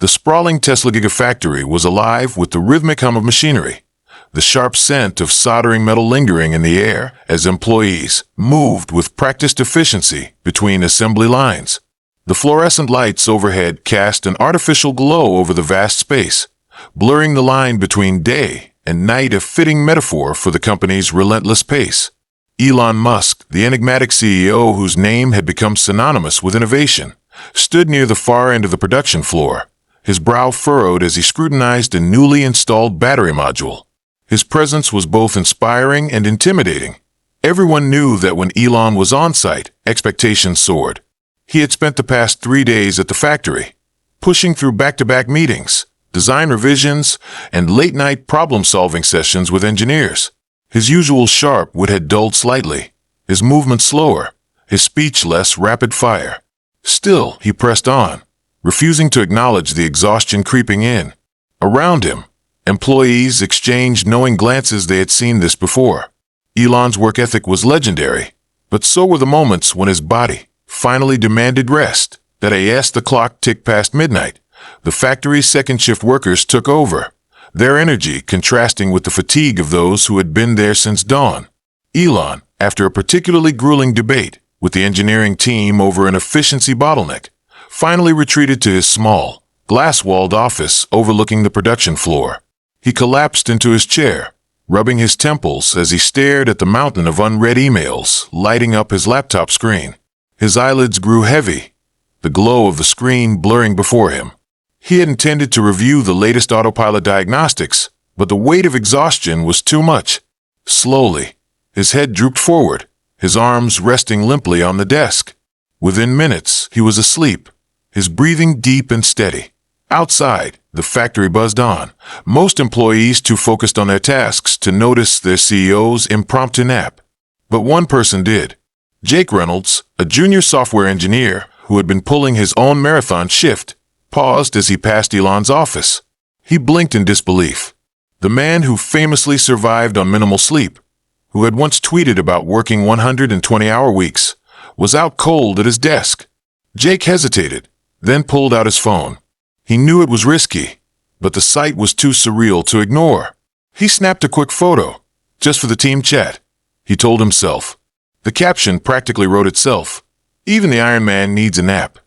The sprawling Tesla Gigafactory was alive with the rhythmic hum of machinery, the sharp scent of soldering metal lingering in the air as employees moved with practiced efficiency between assembly lines. The fluorescent lights overhead cast an artificial glow over the vast space, blurring the line between day and night, a fitting metaphor for the company's relentless pace. Elon Musk, the enigmatic CEO whose name had become synonymous with innovation, stood near the far end of the production floor, his brow furrowed as he scrutinized a newly installed battery module. His presence was both inspiring and intimidating. Everyone knew that when Elon was on site, expectations soared. He had spent the past 3 days at the factory, pushing through back-to-back meetings, design revisions, and late-night problem-solving sessions with engineers. His usual sharp wit had dulled slightly, his movements slower, his speech less rapid-fire. Still, he pressed on, refusing to acknowledge the exhaustion creeping in. Around him, employees exchanged knowing glances. They had seen this before. Elon's work ethic was legendary, but so were the moments when his body finally demanded rest. As the clock ticked past midnight, the factory's second-shift workers took over, their energy contrasting with the fatigue of those who had been there since dawn. Elon, after a particularly grueling debate with the engineering team over an efficiency bottleneck, finally retreated to his small, glass-walled office overlooking the production floor. He collapsed into his chair, rubbing his temples as he stared at the mountain of unread emails lighting up his laptop screen. His eyelids grew heavy, the glow of the screen blurring before him. He had intended to review the latest autopilot diagnostics, but the weight of exhaustion was too much. Slowly, his head drooped forward, his arms resting limply on the desk. Within minutes, he was asleep, his breathing deep and steady. Outside, the factory buzzed on, most employees too focused on their tasks to notice their CEO's impromptu nap. But one person did. Jake Reynolds, a junior software engineer who had been pulling his own marathon shift, paused as he passed Elon's office. He blinked in disbelief. The man who famously survived on minimal sleep, who had once tweeted about working 120-hour weeks, was out cold at his desk. Jake hesitated, then pulled out his phone. He knew it was risky, but the sight was too surreal to ignore. He snapped a quick photo, just for the team chat, he told himself. The caption practically wrote itself. Even the Iron Man needs a nap.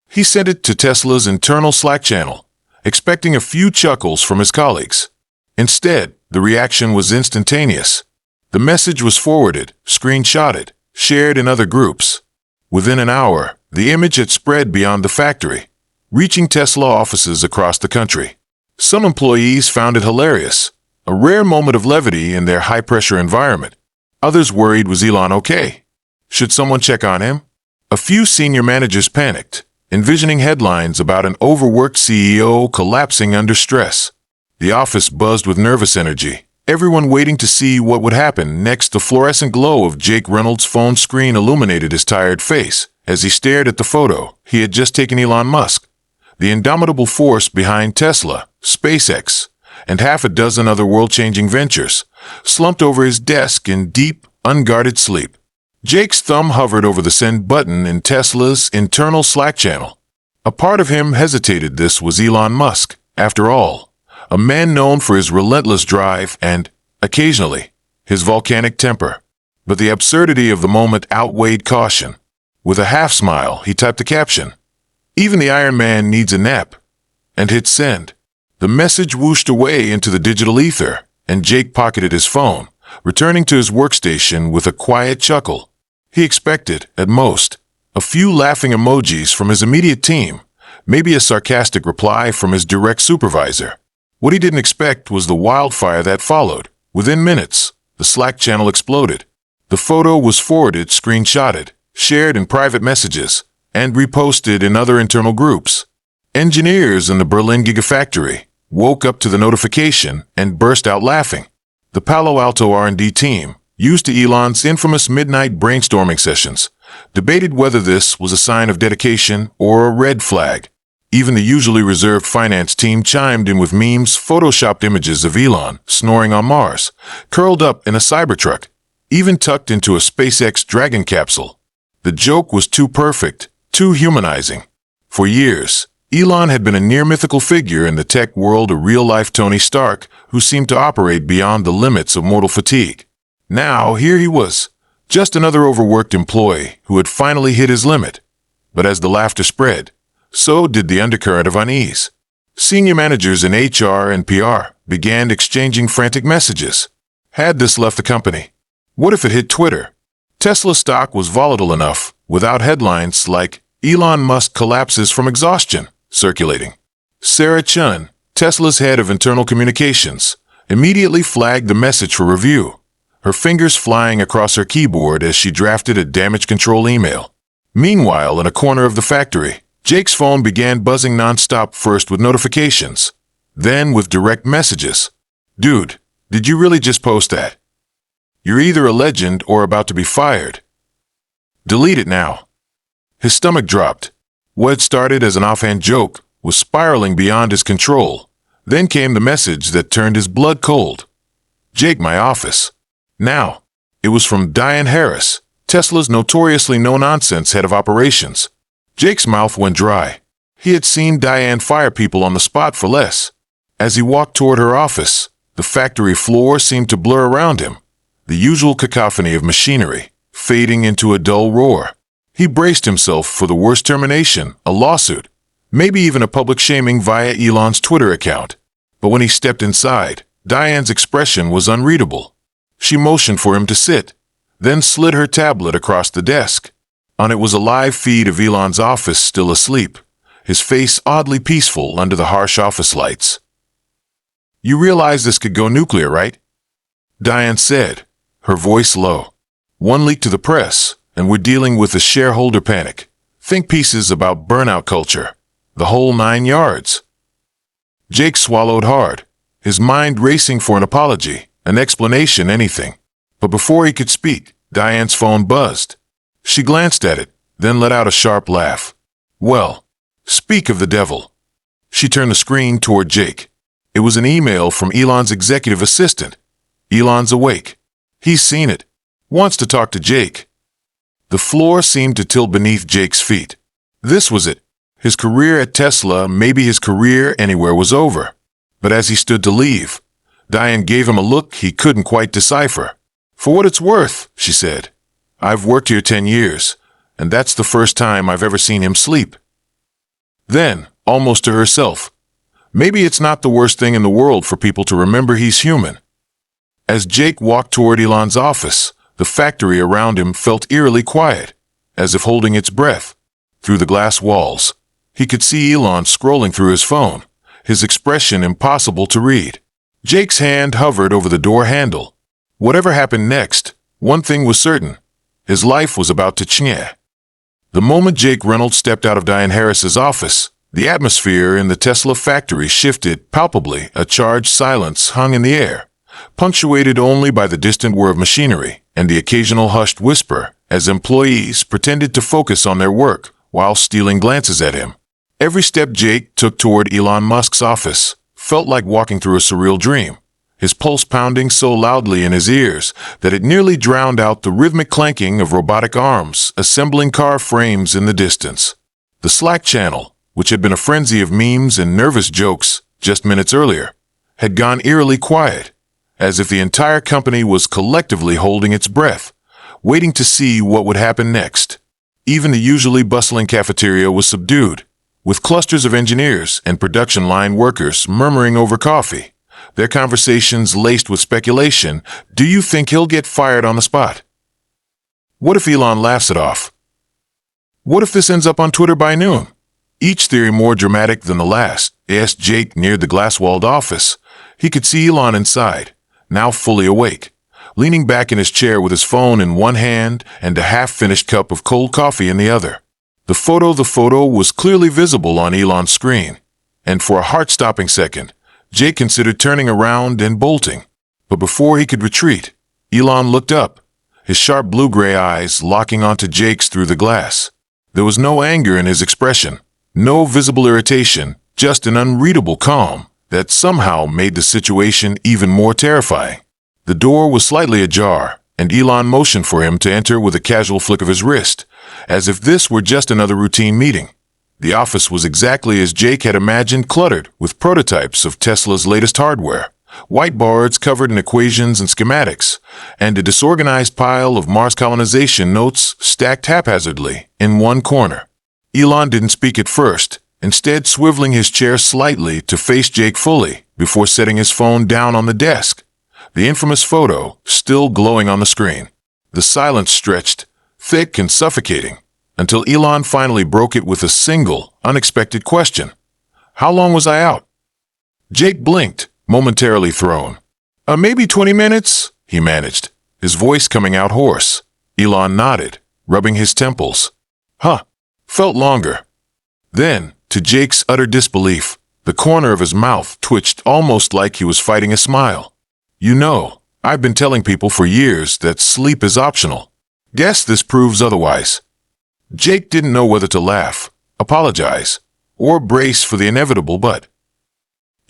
He sent it to Tesla's internal Slack channel, expecting a few chuckles from his colleagues. Instead, the reaction was instantaneous. The message was forwarded, screenshotted, shared in other groups. Within an hour, the image had spread beyond the factory, reaching Tesla offices across the country. Some employees found it hilarious, a rare moment of levity in their high-pressure environment. Others worried, was Elon okay? Should someone check on him? A few senior managers panicked, envisioning headlines about an overworked CEO collapsing under stress. The office buzzed with nervous energy, everyone waiting to see what would happen next. The fluorescent glow of Jake Reynolds' phone screen illuminated his tired face as he stared at the photo he had just taken. Elon Musk, the indomitable force behind Tesla, SpaceX, and half a dozen other world-changing ventures, slumped over his desk in deep, unguarded sleep. Jake's thumb hovered over the send button in Tesla's internal Slack channel. A part of him hesitated. This was Elon Musk, after all, a man known for his relentless drive and, occasionally, his volcanic temper. But the absurdity of the moment outweighed caution. With a half-smile, he typed a caption, "Even the Iron Man needs a nap," and hit send. The message whooshed away into the digital ether, and Jake pocketed his phone, returning to his workstation with a quiet chuckle. He expected, at most, a few laughing emojis from his immediate team, maybe a sarcastic reply from his direct supervisor. What he didn't expect was the wildfire that followed. Within minutes, the Slack channel exploded. The photo was forwarded, screenshotted, shared in private messages, and reposted in other internal groups. Engineers in the Berlin Gigafactory woke up to the notification and burst out laughing. The Palo Alto R&D team, used to Elon's infamous midnight brainstorming sessions, debated whether this was a sign of dedication or a red flag. Even the usually reserved finance team chimed in with memes, photoshopped images of Elon snoring on Mars, curled up in a Cybertruck, even tucked into a SpaceX Dragon capsule. The joke was too perfect, too humanizing. For years, Elon had been a near-mythical figure in the tech world, a real-life Tony Stark who seemed to operate beyond the limits of mortal fatigue. Now, here he was, just another overworked employee who had finally hit his limit. But as the laughter spread, so did the undercurrent of unease. Senior managers in HR and PR began exchanging frantic messages. Had this left the company? What if it hit Twitter? Tesla stock was volatile enough, without headlines like Elon Musk collapses from exhaustion circulating. Sarah Chun, Tesla's head of internal communications, immediately flagged the message for review, her fingers flying across her keyboard as she drafted a damage control email. Meanwhile, in a corner of the factory, Jake's phone began buzzing nonstop, first with notifications, then with direct messages. Dude, did you really just post that? You're either a legend or about to be fired. Delete it now. His stomach dropped. What started as an offhand joke was spiraling beyond his control. Then came the message that turned his blood cold. Jake, my office. Now, it was from Diane Harris, Tesla's notoriously no-nonsense head of operations. Jake's mouth went dry. He had seen Diane fire people on the spot for less. As he walked toward her office, the factory floor seemed to blur around him, the usual cacophony of machinery fading into a dull roar. He braced himself for the worst termination, a lawsuit, maybe even a public shaming via Elon's Twitter account. But when he stepped inside, Diane's expression was unreadable. She motioned for him to sit, then slid her tablet across the desk. On it was a live feed of Elon's office, still asleep, his face oddly peaceful under the harsh office lights. You realize this could go nuclear, right? Diane said, her voice low. One leak to the press, and we're dealing with a shareholder panic. Think pieces about burnout culture. The whole 9 yards. Jake swallowed hard, his mind racing for an apology, an explanation, anything. But before he could speak, Diane's phone buzzed. She glanced at it, then let out a sharp laugh. Well, speak of the devil. She turned the screen toward Jake. It was an email from Elon's executive assistant. Elon's awake. He's seen it. Wants to talk to Jake. The floor seemed to tilt beneath Jake's feet. This was it. His career at Tesla, maybe his career anywhere, was over. But as he stood to leave, Diane gave him a look he couldn't quite decipher. For what it's worth, she said, I've worked here 10 years, and that's the first time I've ever seen him sleep. Then, almost to herself, maybe it's not the worst thing in the world for people to remember he's human. As Jake walked toward Elon's office, the factory around him felt eerily quiet, as if holding its breath. Through the glass walls, he could see Elon scrolling through his phone, his expression impossible to read. Jake's hand hovered over the door handle. Whatever happened next, one thing was certain. His life was about to change. The moment Jake Reynolds stepped out of Diane Harris's office, the atmosphere in the Tesla factory shifted palpably. A charged silence hung in the air, punctuated only by the distant whir of machinery and the occasional hushed whisper as employees pretended to focus on their work while stealing glances at him. Every step Jake took toward Elon Musk's office felt like walking through a surreal dream, his pulse pounding so loudly in his ears that it nearly drowned out the rhythmic clanking of robotic arms assembling car frames in the distance. The Slack channel, which had been a frenzy of memes and nervous jokes just minutes earlier, had gone eerily quiet, as if the entire company was collectively holding its breath, waiting to see what would happen next. Even the usually bustling cafeteria was subdued, with clusters of engineers and production line workers murmuring over coffee, their conversations laced with speculation. Do you think he'll get fired on the spot? What if Elon laughs it off? What if this ends up on Twitter by noon? Each theory more dramatic than the last. As Jake neared the glass-walled office, he could see Elon inside, now fully awake, leaning back in his chair with his phone in one hand and a half-finished cup of cold coffee in the other. The photo was clearly visible on Elon's screen, and for a heart-stopping second, Jake considered turning around and bolting. But before he could retreat, Elon looked up, his sharp blue-gray eyes locking onto Jake's through the glass. There was no anger in his expression, no visible irritation, just an unreadable calm that somehow made the situation even more terrifying. The door was slightly ajar, and Elon motioned for him to enter with a casual flick of his wrist, as if this were just another routine meeting. The office was exactly as Jake had imagined, cluttered with prototypes of Tesla's latest hardware, whiteboards covered in equations and schematics, and a disorganized pile of Mars colonization notes stacked haphazardly in one corner. Elon didn't speak at first, instead swiveling his chair slightly to face Jake fully before setting his phone down on the desk, the infamous photo still glowing on the screen. The silence stretched, thick and suffocating, until Elon finally broke it with a single, unexpected question. How long was I out? Jake blinked, momentarily thrown. Maybe 20 minutes, he managed, his voice coming out hoarse. Elon nodded, rubbing his temples. Huh, felt longer. Then, to Jake's utter disbelief, the corner of his mouth twitched almost like he was fighting a smile. You know, I've been telling people for years that sleep is optional. Guess this proves otherwise. Jake didn't know whether to laugh, apologize, or brace for the inevitable but.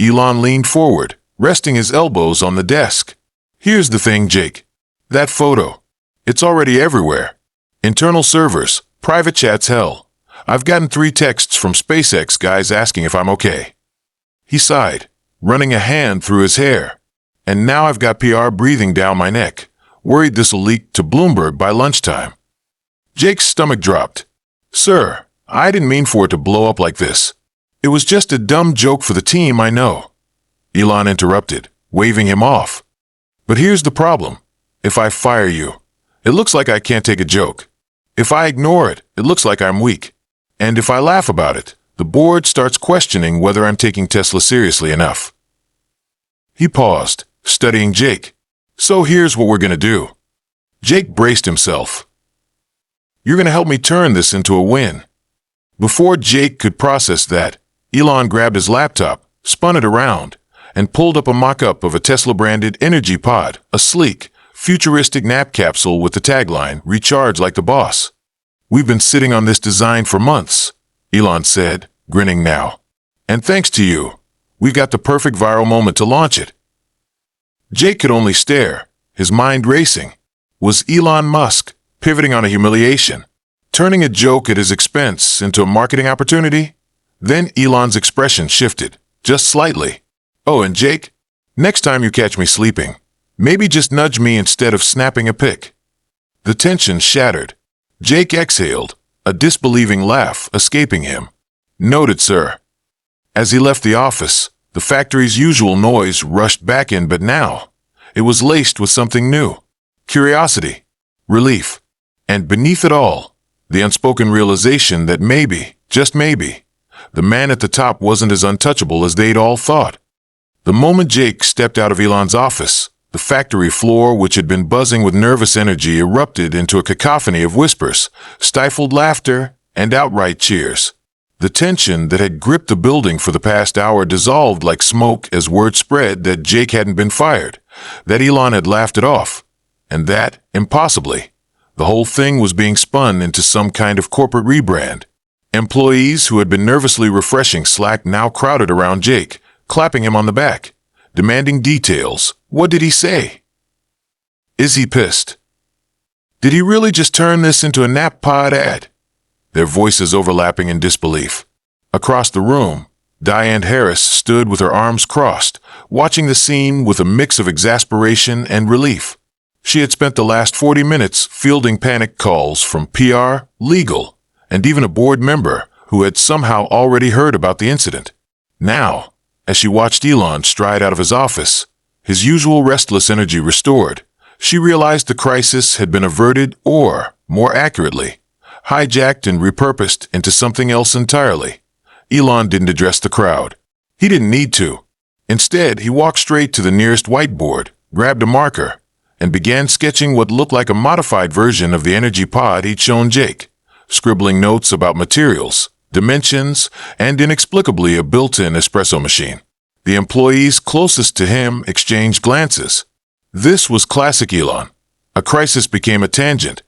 Elon leaned forward, resting his elbows on the desk. Here's the thing, Jake. That photo. It's already everywhere. Internal servers, private chats, hell. I've gotten 3 texts from SpaceX guys asking if I'm okay. He sighed, running a hand through his hair. And now I've got PR breathing down my neck, worried this'll leak to Bloomberg by lunchtime. Jake's stomach dropped. Sir, I didn't mean for it to blow up like this. It was just a dumb joke for the team, I know. Elon interrupted, waving him off. But here's the problem. If I fire you, it looks like I can't take a joke. If I ignore it, it looks like I'm weak. And if I laugh about it, the board starts questioning whether I'm taking Tesla seriously enough. He paused, studying Jake. So here's what we're gonna do. Jake braced himself. You're gonna help me turn this into a win. Before Jake could process that, Elon grabbed his laptop, spun it around, and pulled up a mock-up of a Tesla-branded energy pod, a sleek, futuristic nap capsule with the tagline, "Recharge like the boss." We've been sitting on this design for months, Elon said, grinning now. And thanks to you, we've got the perfect viral moment to launch it. Jake could only stare, his mind racing. Was Elon Musk pivoting on a humiliation, turning a joke at his expense into a marketing opportunity? Then Elon's expression shifted, just slightly. Oh, and Jake, next time you catch me sleeping, maybe just nudge me instead of snapping a pic. The tension shattered. Jake exhaled, a disbelieving laugh escaping him. Noted, sir. As he left the office, the factory's usual noise rushed back in, but now it was laced with something new. Curiosity, relief, and beneath it all, the unspoken realization that maybe, just maybe, the man at the top wasn't as untouchable as they'd all thought. The moment Jake stepped out of Elon's office, the factory floor, which had been buzzing with nervous energy, erupted into a cacophony of whispers, stifled laughter, and outright cheers. The tension that had gripped the building for the past hour dissolved like smoke as word spread that Jake hadn't been fired, that Elon had laughed it off, and that, impossibly, the whole thing was being spun into some kind of corporate rebrand. Employees who had been nervously refreshing Slack now crowded around Jake, clapping him on the back, demanding details. What did he say? Is he pissed? Did he really just turn this into a nap pod ad? Their voices overlapping in disbelief. Across the room, Diane Harris stood with her arms crossed, watching the scene with a mix of exasperation and relief. She had spent the last 40 minutes fielding panic calls from PR, legal, and even a board member who had somehow already heard about the incident. Now, as she watched Elon stride out of his office, his usual restless energy restored, she realized the crisis had been averted or, more accurately, hijacked and repurposed into something else entirely. Elon didn't address the crowd. He didn't need to. Instead, he walked straight to the nearest whiteboard, grabbed a marker, and began sketching what looked like a modified version of the energy pod he'd shown Jake, scribbling notes about materials, dimensions, and inexplicably a built-in espresso machine. The employees closest to him exchanged glances. This was classic Elon. A crisis became a tangent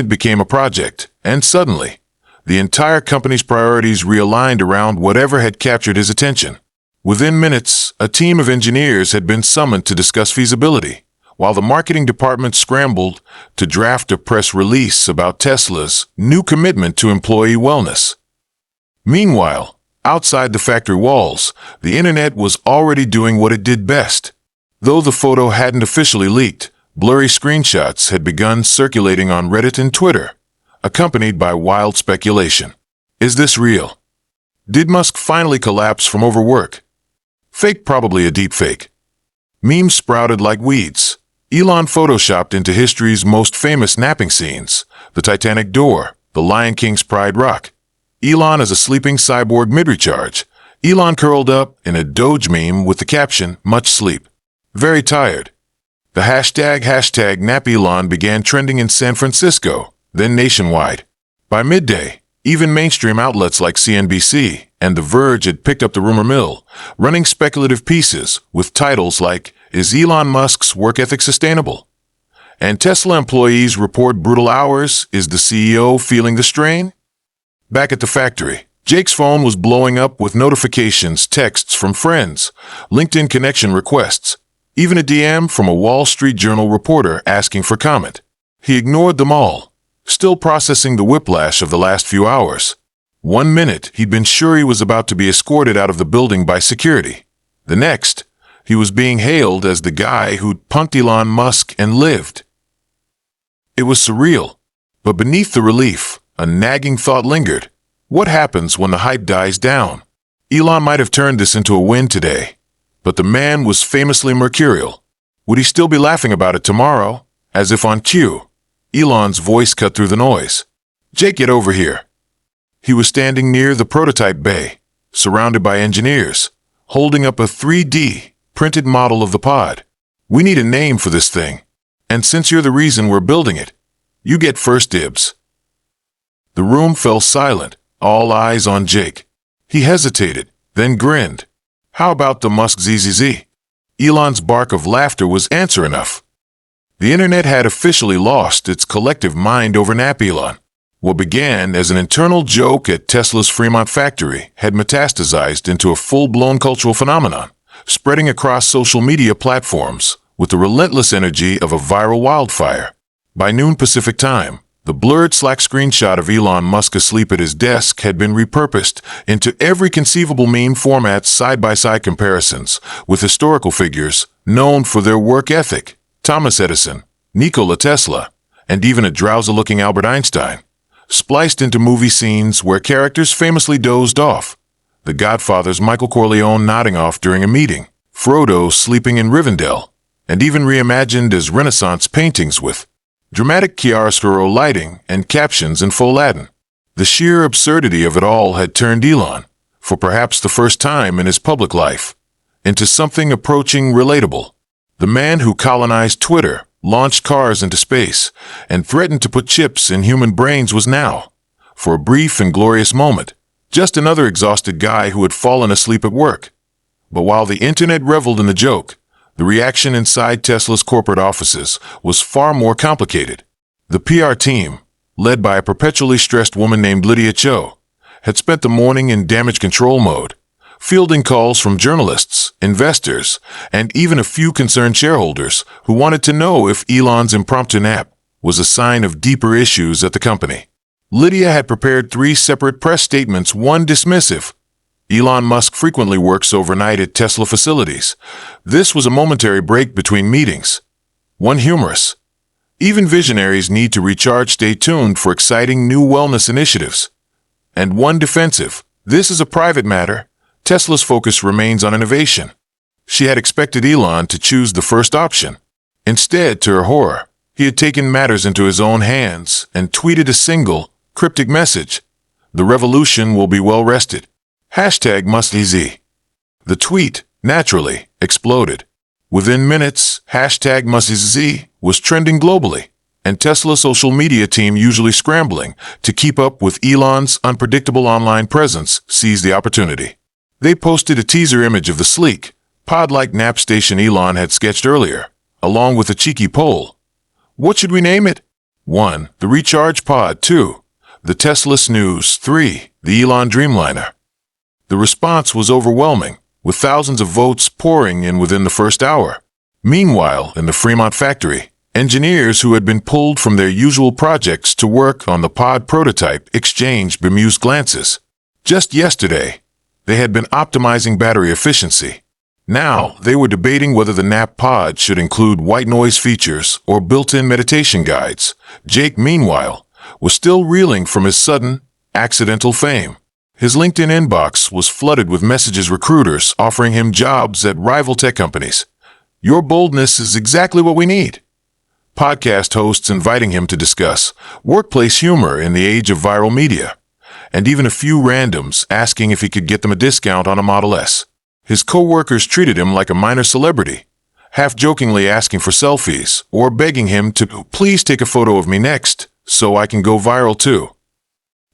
became a project, and suddenly, the entire company's priorities realigned around whatever had captured his attention. Within minutes, a team of engineers had been summoned to discuss feasibility, while the marketing department scrambled to draft a press release about Tesla's new commitment to employee wellness. Meanwhile, outside the factory walls, the internet was already doing what it did best. Though the photo hadn't officially leaked, blurry screenshots had begun circulating on Reddit and Twitter, accompanied by wild speculation. Is this real? Did Musk finally collapse from overwork? Fake, probably a deep fake. Memes sprouted like weeds. Elon photoshopped into history's most famous napping scenes, the Titanic door, the Lion King's Pride Rock. Elon as a sleeping cyborg mid-recharge. Elon curled up in a Doge meme with the caption, "Much sleep. Very tired." The hashtag #NapElon began trending in San Francisco, then nationwide. By midday, even mainstream outlets like CNBC and The Verge had picked up the rumor mill, running speculative pieces with titles like, "Is Elon Musk's work ethic sustainable?" And Tesla employees report brutal hours. Is the CEO feeling the strain? Back at the factory, Jake's phone was blowing up with notifications, texts from friends, LinkedIn connection requests, even a DM from a Wall Street Journal reporter asking for comment. He ignored them all, still processing the whiplash of the last few hours. 1 minute, he'd been sure he was about to be escorted out of the building by security. The next, he was being hailed as the guy who'd punked Elon Musk and lived. It was surreal, but beneath the relief, a nagging thought lingered. What happens when the hype dies down? Elon might have turned this into a win today, but the man was famously mercurial. Would he still be laughing about it tomorrow? As if on cue, Elon's voice cut through the noise. "Jake, get over here." He was standing near the prototype bay, surrounded by engineers, holding up a 3D printed model of the pod. "We need a name for this thing, and since you're the reason we're building it, you get first dibs." The room fell silent, all eyes on Jake. He hesitated, then grinned. "How about the Musk ZZZ?" Elon's bark of laughter was answer enough. The internet had officially lost its collective mind over NapElon. What began as an internal joke at Tesla's Fremont factory had metastasized into a full-blown cultural phenomenon, spreading across social media platforms with the relentless energy of a viral wildfire. By noon Pacific time, the blurred Slack screenshot of Elon Musk asleep at his desk had been repurposed into every conceivable meme format, side-by-side comparisons with historical figures known for their work ethic, Thomas Edison, Nikola Tesla, and even a drowsy-looking Albert Einstein, spliced into movie scenes where characters famously dozed off. The Godfather's Michael Corleone nodding off during a meeting, Frodo sleeping in Rivendell, and even reimagined as Renaissance paintings with dramatic chiaroscuro lighting and captions in faux Latin. The sheer absurdity of it all had turned Elon, for perhaps the first time in his public life, into something approaching relatable. The man who colonized Twitter, launched cars into space, and threatened to put chips in human brains was now, for a brief and glorious moment, just another exhausted guy who had fallen asleep at work. But while the internet reveled in the joke, the reaction inside Tesla's corporate offices was far more complicated. The PR team, led by a perpetually stressed woman named Lydia Cho, had spent the morning in damage control mode, fielding calls from journalists, investors, and even a few concerned shareholders who wanted to know if Elon's impromptu nap was a sign of deeper issues at the company. Lydia had prepared 3 separate press statements, one dismissive. Elon Musk frequently works overnight at Tesla facilities. This was a momentary break between meetings. One humorous. Even visionaries need to recharge. Stay tuned for exciting new wellness initiatives. And one defensive. This is a private matter. Tesla's focus remains on innovation. She had expected Elon to choose the first option. Instead, to her horror, he had taken matters into his own hands and tweeted a single, cryptic message. "The revolution will be well rested. #MustEZ." The tweet, naturally, exploded. Within minutes, #MustEZ was trending globally, and Tesla's social media team, usually scrambling to keep up with Elon's unpredictable online presence, seized the opportunity. They posted a teaser image of the sleek, pod-like nap station Elon had sketched earlier, along with a cheeky poll. What should we name it? 1. The Recharge Pod. 2. The Tesla Snooze. 3. The Elon Dreamliner. The response was overwhelming, with thousands of votes pouring in within the first hour. Meanwhile, in the Fremont factory, engineers who had been pulled from their usual projects to work on the pod prototype exchanged bemused glances. Just yesterday, they had been optimizing battery efficiency. Now, they were debating whether the nap pod should include white noise features or built-in meditation guides. Jake, meanwhile, was still reeling from his sudden, accidental fame. His LinkedIn inbox was flooded with messages recruiters offering him jobs at rival tech companies. Your boldness is exactly what we need. Podcast hosts inviting him to discuss workplace humor in the age of viral media, and even a few randoms asking if he could get them a discount on a Model S. His co-workers treated him like a minor celebrity, half-jokingly asking for selfies or begging him to please take a photo of me next so I can go viral too.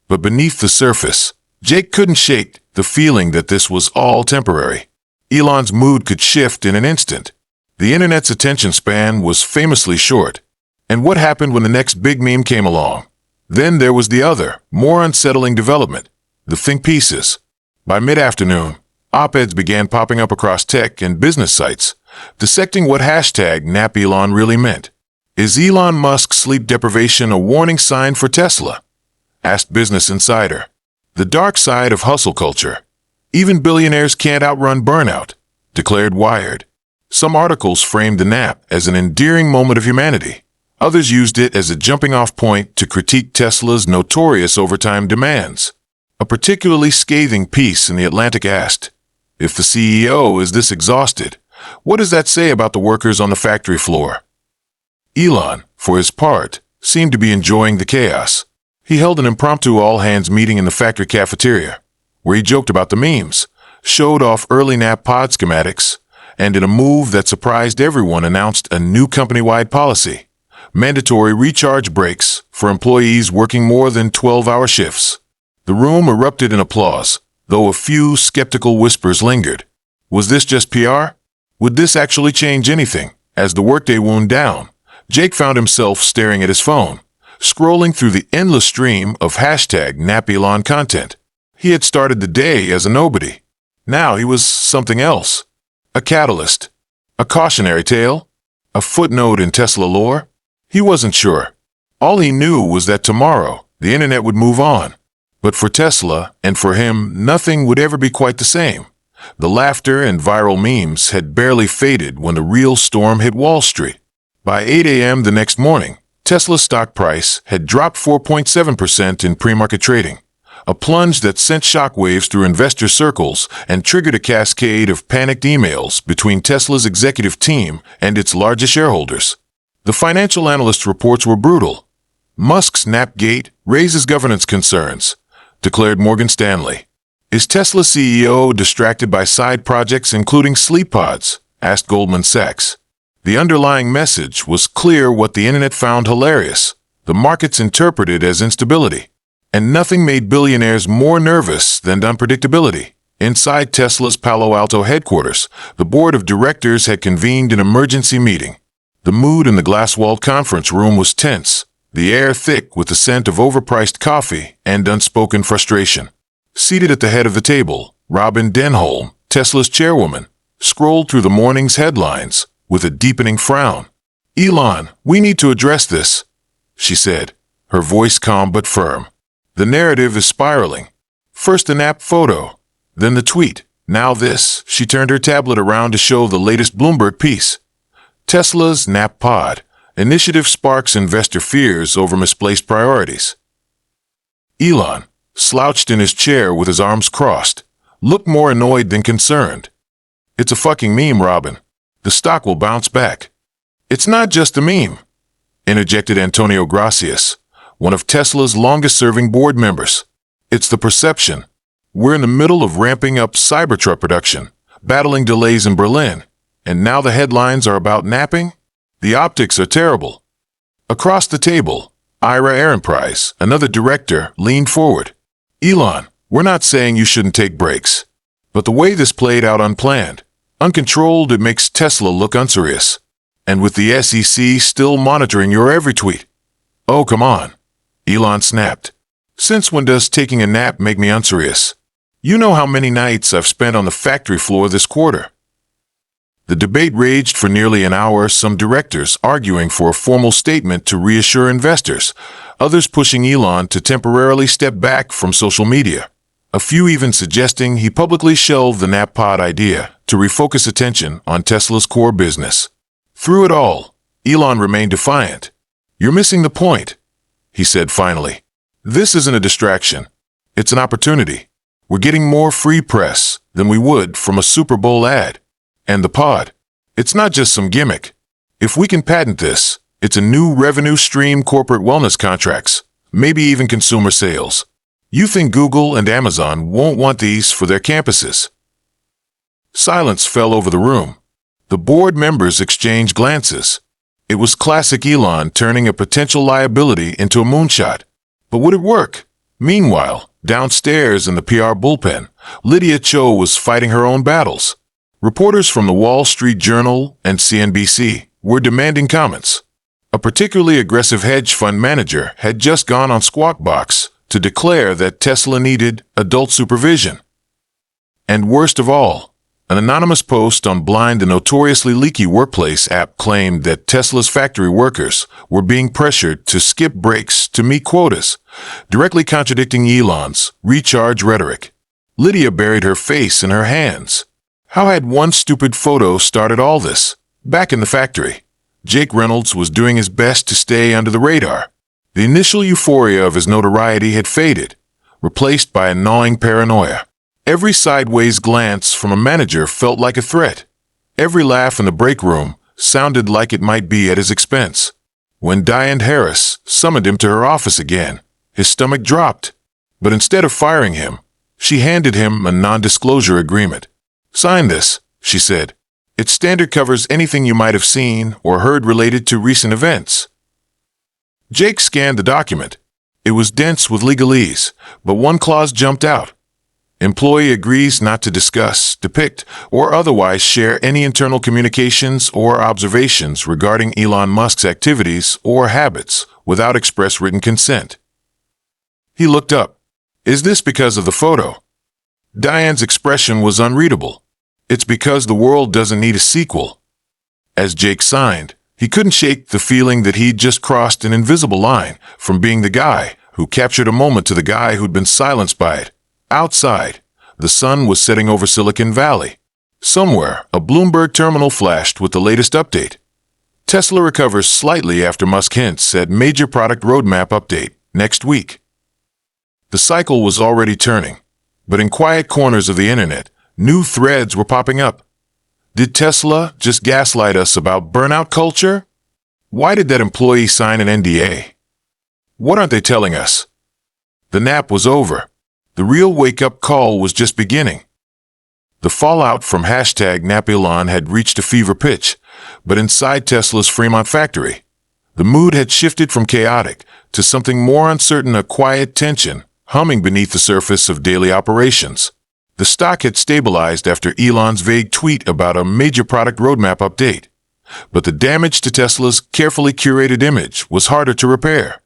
But beneath the surface, Jake couldn't shake the feeling that this was all temporary. Elon's mood could shift in an instant. The internet's attention span was famously short. And what happened when the next big meme came along? Then there was the other, more unsettling development, the think pieces. By mid-afternoon, op-eds began popping up across tech and business sites, dissecting what hashtag #NapElon really meant. Is Elon Musk's sleep deprivation a warning sign for Tesla? Asked Business Insider. The dark side of hustle culture. Even billionaires can't outrun burnout, declared Wired. Some articles framed the nap as an endearing moment of humanity. Others used it as a jumping-off point to critique Tesla's notorious overtime demands. A particularly scathing piece in The Atlantic asked, if the CEO is this exhausted, what does that say about the workers on the factory floor? Elon, for his part, seemed to be enjoying the chaos. He held an impromptu all-hands meeting in the factory cafeteria, where he joked about the memes, showed off early nap pod schematics, and in a move that surprised everyone announced a new company-wide policy: mandatory recharge breaks for employees working more than 12-hour shifts. The room erupted in applause, though a few skeptical whispers lingered. Was this just PR? Would this actually change anything? As the workday wound down, Jake found himself staring at his phone, scrolling through the endless stream of hashtag #NapElon content. He had started the day as a nobody. Now he was something else. A catalyst. A cautionary tale. A footnote in Tesla lore. He wasn't sure. All he knew was that tomorrow, the internet would move on. But for Tesla, and for him, nothing would ever be quite the same. The laughter and viral memes had barely faded when the real storm hit Wall Street. By 8 a.m. the next morning, Tesla's stock price had dropped 4.7% in pre-market trading, a plunge that sent shockwaves through investor circles and triggered a cascade of panicked emails between Tesla's executive team and its largest shareholders. The financial analyst reports were brutal. Musk's Napgate raises governance concerns, declared Morgan Stanley. Is Tesla CEO distracted by side projects including sleep pods? Asked Goldman Sachs. The underlying message was clear: what the internet found hilarious, the markets interpreted as instability. And nothing made billionaires more nervous than unpredictability. Inside Tesla's Palo Alto headquarters, the board of directors had convened an emergency meeting. The mood in the glass-walled conference room was tense, the air thick with the scent of overpriced coffee and unspoken frustration. Seated at the head of the table, Robin Denholm, Tesla's chairwoman, scrolled through the morning's headlines with a deepening frown. Elon, we need to address this, she said, her voice calm but firm. The narrative is spiraling. First a nap photo, then the tweet, now this. She turned her tablet around to show the latest Bloomberg piece. Tesla's nap pod initiative sparks investor fears over misplaced priorities. Elon, slouched in his chair with his arms crossed, looked more annoyed than concerned. It's a fucking meme, Robin. The stock will bounce back. It's not just a meme, interjected Antonio Gracias, one of Tesla's longest-serving board members. It's the perception. We're in the middle of ramping up Cybertruck production, battling delays in Berlin, and now the headlines are about napping? The optics are terrible. Across the table, Ira Ehrenpreis, another director, leaned forward. Elon, we're not saying you shouldn't take breaks, but the way this played out unplanned, uncontrolled, it makes Tesla look unserious. And with the SEC still monitoring your every tweet. Oh, come on, Elon snapped. Since when does taking a nap make me unserious? You know how many nights I've spent on the factory floor this quarter. The debate raged for nearly an hour, some directors arguing for a formal statement to reassure investors, others pushing Elon to temporarily step back from social media. a few even suggesting he publicly shelved the nap pod idea to refocus attention on Tesla's core business. Through it all, Elon remained defiant. "You're missing the point," he said finally. "This isn't a distraction. It's an opportunity. We're getting more free press than we would from a Super Bowl ad. And the pod, it's not just some gimmick. If we can patent this, it's a new revenue stream, corporate wellness contracts, maybe even consumer sales. You think Google and Amazon won't want these for their campuses?" Silence fell over the room. The board members exchanged glances. It was classic Elon turning a potential liability into a moonshot. But would it work? Meanwhile, downstairs in the PR bullpen, Lydia Cho was fighting her own battles. Reporters from the Wall Street Journal and CNBC were demanding comments. A particularly aggressive hedge fund manager had just gone on Squawk Box to declare that Tesla needed adult supervision. And worst of all, an anonymous post on Blind, the notoriously leaky workplace app, claimed that Tesla's factory workers were being pressured to skip breaks to meet quotas, directly contradicting Elon's recharge rhetoric. Lydia buried her face in her hands. How had one stupid photo started all this? Back in the factory, Jake Reynolds was doing his best to stay under the radar. The initial euphoria of his notoriety had faded, replaced by a gnawing paranoia. Every sideways glance from a manager felt like a threat. Every laugh in the break room sounded like it might be at his expense. When Diane Harris summoned him to her office again, his stomach dropped. But instead of firing him, she handed him a non-disclosure agreement. "Sign this," she said. "Its standard covers anything you might have seen or heard related to recent events." Jake scanned the document. It was dense with legalese, but one clause jumped out. Employee agrees not to discuss, depict, or otherwise share any internal communications or observations regarding Elon Musk's activities or habits without express written consent. He looked up. "Is this because of the photo?" Diane's expression was unreadable. "It's because the world doesn't need a sequel." As Jake signed, he couldn't shake the feeling that he'd just crossed an invisible line from being the guy who captured a moment to the guy who'd been silenced by it. Outside, the sun was setting over Silicon Valley. Somewhere, a Bloomberg terminal flashed with the latest update. Tesla recovers slightly after Musk hints at major product roadmap update next week. The cycle was already turning, but in quiet corners of the internet, new threads were popping up. Did Tesla just gaslight us about burnout culture? Why did that employee sign an NDA? What aren't they telling us? The nap was over. The real wake-up call was just beginning. The fallout from #NapElon had reached a fever pitch, but inside Tesla's Fremont factory, the mood had shifted from chaotic to something more uncertain, a quiet tension humming beneath the surface of daily operations. The stock had stabilized after Elon's vague tweet about a major product roadmap update, but the damage to Tesla's carefully curated image was harder to repair.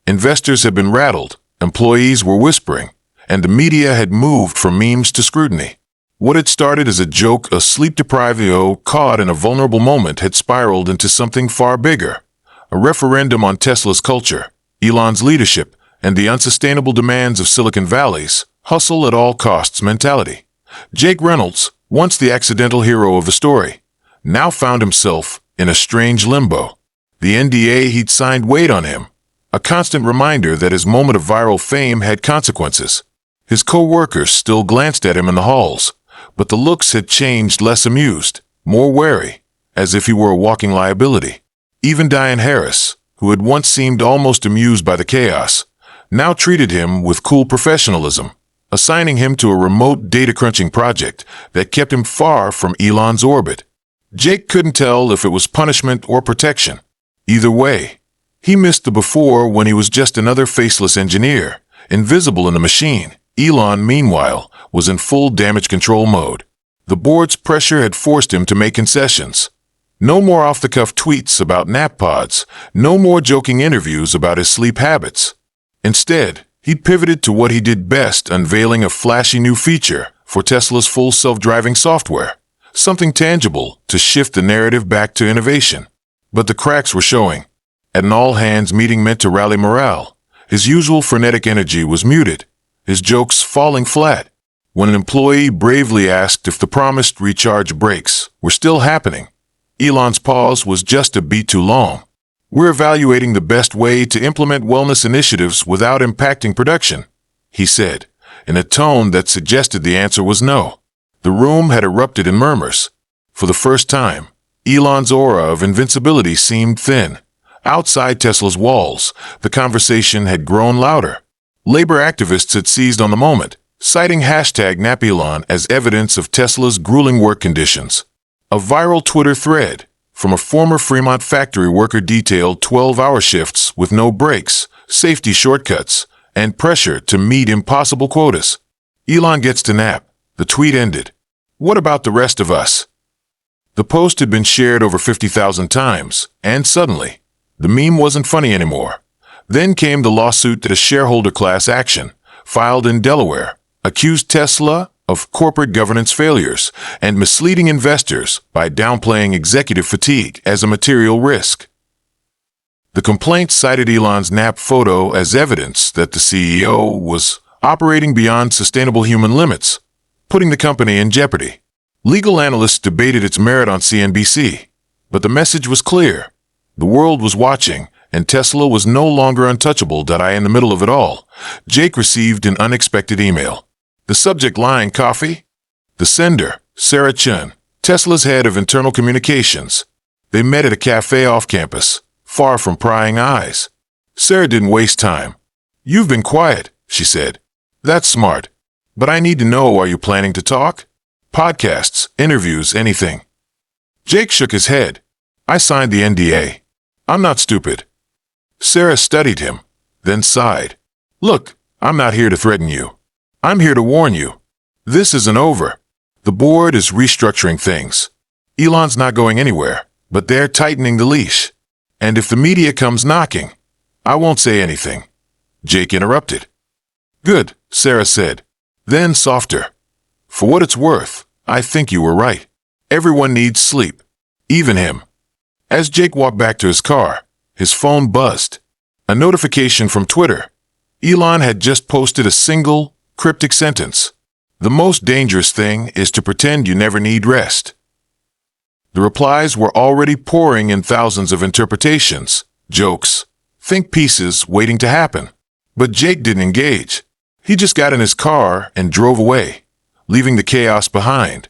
Investors had been rattled, employees were whispering, and the media had moved from memes to scrutiny. What had started as a joke, a sleep-deprived EO caught in a vulnerable moment, had spiraled into something far bigger. A referendum on Tesla's culture, Elon's leadership, and the unsustainable demands of Silicon Valley's hustle at all costs mentality. Jake Reynolds, once the accidental hero of the story, now found himself in a strange limbo. The NDA he'd signed weighed on him, a constant reminder that his moment of viral fame had consequences. His co-workers still glanced at him in the halls, but the looks had changed, less amused, more wary, as if he were a walking liability. Even Diane Harris, who had once seemed almost amused by the chaos, now treated him with cool professionalism, assigning him to a remote data-crunching project that kept him far from Elon's orbit. Jake couldn't tell if it was punishment or protection. Either way, he missed the before when he was just another faceless engineer, invisible in the machine. Elon, meanwhile, was in full damage control mode. The board's pressure had forced him to make concessions. No more off-the-cuff tweets about nap pods, no more joking interviews about his sleep habits. Instead, he'd pivoted to what he did best, unveiling a flashy new feature for Tesla's full self-driving software, something tangible to shift the narrative back to innovation. But the cracks were showing. At an all-hands meeting meant to rally morale, his usual frenetic energy was muted. his jokes falling flat. When an employee bravely asked if the promised recharge breaks were still happening, Elon's pause was just a beat too long. "We're evaluating the best way to implement wellness initiatives without impacting production," he said, in a tone that suggested the answer was no. The room had erupted in murmurs. For the first time, Elon's aura of invincibility seemed thin. Outside Tesla's walls, the conversation had grown louder. Labor activists had seized on the moment, citing #NapElon as evidence of Tesla's grueling work conditions. A viral Twitter thread from a former Fremont factory worker detailed 12-hour shifts with no breaks, safety shortcuts, and pressure to meet impossible quotas. "Elon gets to nap," the tweet ended. "What about the rest of us?" The post had been shared over 50,000 times, and suddenly, the meme wasn't funny anymore. Then came the lawsuit that a shareholder class action, filed in Delaware, accused Tesla of corporate governance failures and misleading investors by downplaying executive fatigue as a material risk. The complaint cited Elon's nap photo as evidence that the CEO was operating beyond sustainable human limits, putting the company in jeopardy. Legal analysts debated its merit on CNBC, but the message was clear. The world was watching, and Tesla was no longer untouchable. In the middle of it all, Jake received an unexpected email. The subject line, "Coffee?" The sender, Sarah Chun, Tesla's head of internal communications. They met at a cafe off campus, far from prying eyes. Sarah didn't waste time. "You've been quiet," she said. "That's smart. But I need to know, are you planning to talk? Podcasts, interviews, anything?" Jake shook his head. "I signed the NDA. I'm not stupid." Sarah studied him, then sighed. "Look, I'm not here to threaten you. I'm here to warn you. This isn't over. The board is restructuring things. Elon's not going anywhere, but they're tightening the leash. And if the media comes knocking, I won't say anything." Jake interrupted. "Good," Sarah said. Then softer. "For what it's worth, I think you were right. Everyone needs sleep. Even him." As Jake walked back to his car, his phone buzzed. A notification from Twitter. Elon had just posted a single, cryptic sentence. "The most dangerous thing is to pretend you never need rest." The replies were already pouring in thousands of interpretations, jokes, think pieces waiting to happen. But Jake didn't engage. He just got in his car and drove away, leaving the chaos behind.